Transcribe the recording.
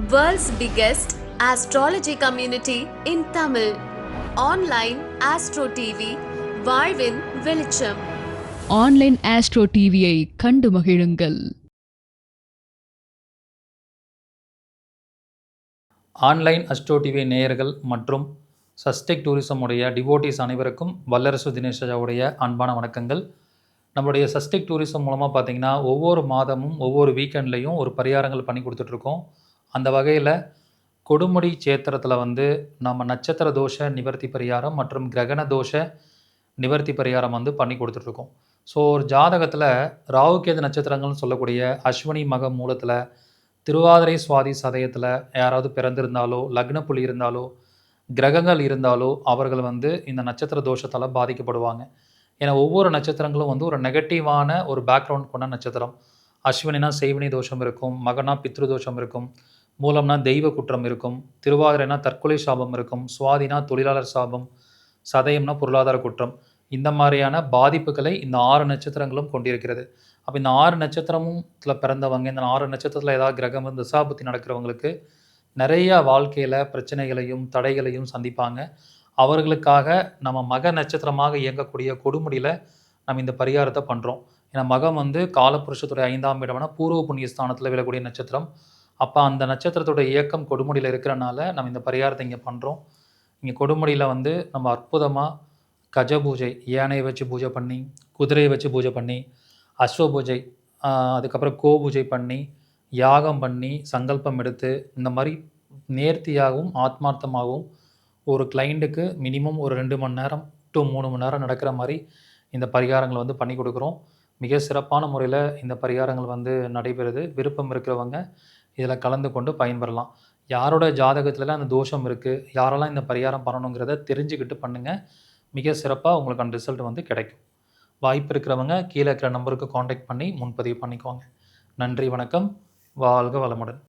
World's biggest astrology community in Tamil. Online Astro TV, வாழ்வின் வெளிச்சம். Online astro டிவியை கண்டு மகிழுங்கள். ஆன்லைன் அஸ்ட்ரோ டிவி நேயர்கள் மற்றும் சஸ்டெக் டூரிசம் உடைய டிவோட்டிஸ் அனைவருக்கும் வல்லரசு தினேஷாவுடைய அன்பான வணக்கங்கள். நம்மளுடைய சஸ்டெக் டூரிசம் மூலமாக பார்த்தீங்கன்னா ஒவ்வொரு மாதமும் ஒவ்வொரு வீக்கெண்ட்லேயும் ஒரு பரிகாரங்கள் பண்ணி கொடுத்துட்ருக்கோம். அந்த வகையில் கொடுமுடி சேத்திரத்தில் நம்ம நட்சத்திர தோஷ நிவர்த்தி பரிகாரம் மற்றும் கிரகண தோஷ நிவர்த்தி பரிகாரம் பண்ணி கொடுத்துட்ருக்கோம். ஸோ ஒரு ஜாதகத்தில் ராகுகேது நட்சத்திரங்கள்னு சொல்லக்கூடிய அஸ்வினி மக மூலத்தில் திருவாதிரை சுவாதி சதயத்தில் யாராவது பிறந்திருந்தாலோ லக்ன புள்ளி இருந்தாலோ கிரகங்கள் இருந்தாலோ அவர்கள் இந்த நட்சத்திர தோஷத்தால் பாதிக்கப்படுவாங்க. ஏன்னா ஒவ்வொரு நட்சத்திரங்களும் ஒரு நெகட்டிவான ஒரு பேக்ரவுண்ட் கொண்ட நட்சத்திரம். அஸ்வினா செய்வினி தோஷம் இருக்கும், மகனா பித்ரு தோஷம் இருக்கும், மூலம்னா தெய்வ குற்றம் இருக்கும், திருவாதிரைனா தற்கொலை சாபம் இருக்கும், சுவாதினா தொழிலாளர் சாபம், சதயம்னா பொருளாதார குற்றம். இந்த மாதிரியான பாதிப்புகளை இந்த 6 நட்சத்திரங்களும் கொண்டிருக்கிறது. அப்போ இந்த 6 நட்சத்திரமும் பிறந்தவங்க, இந்த 6 நட்சத்திரத்தில் ஏதாவது கிரகம் திசாபுத்தி நடக்கிறவங்களுக்கு நிறைய வாழ்க்கையில் பிரச்சனைகளையும் தடைகளையும் சந்திப்பாங்க. அவர்களுக்காக நம்ம மக நட்சத்திரமாக இயங்கக்கூடிய கொடுமுடியில் நம்ம இந்த பரிகாரத்தை பண்ணுறோம். ஏன்னா மகம் காலப்புருஷத்துடைய 5ஆம் இடம்னா பூர்வ புண்ணிய ஸ்தானத்தில் விழக்கூடிய நட்சத்திரம். அப்போ அந்த நட்சத்திரத்தோட இயக்கம் கொடுமுடியில் இருக்கிறனால நம்ம இந்த பரிகாரத்தை இங்கே பண்ணுறோம். இங்கே கொடுமுடியில் நம்ம அற்புதமாக கஜ பூஜை, யானையை வச்சு பூஜை பண்ணி, குதிரையை வச்சு பூஜை பண்ணி, அஸ்வ பூஜை, அதுக்கப்புறம் கோ பூஜை பண்ணி, யாகம் பண்ணி, சங்கல்பம் எடுத்து, இந்த மாதிரி நேர்த்தியாகவும் ஆத்மார்த்தமாகவும் ஒரு கிளைண்ட்டுக்கு மினிமம் ஒரு 2 மணி நேரம் டு 3 மணி நேரம் நடக்கிற மாதிரி இந்த பரிகாரங்களை பண்ணி கொடுக்குறோம். மிக சிறப்பான முறையில் இந்த பரிகாரங்கள் நடைபெறுது. விருப்பம் இருக்கிறவங்க இதில் கலந்து கொண்டு பயன்பெறலாம். யாரோட ஜாதகத்துலலாம் அந்த தோஷம் இருக்குது, யாரெல்லாம் இந்த பரிகாரம் பண்ணணுங்கிறத தெரிஞ்சுக்கிட்டு பண்ணுங்கள். மிக சிறப்பாக உங்களுக்கு அந்த ரிசல்ட் கிடைக்கும். வாய்ப்பு இருக்கிறவங்க கீழே இருக்கிற நம்பருக்கு காண்டாக்ட் பண்ணி முன்பதிவு பண்ணிக்கோங்க. நன்றி, வணக்கம், வாழ்க வளமுடன்.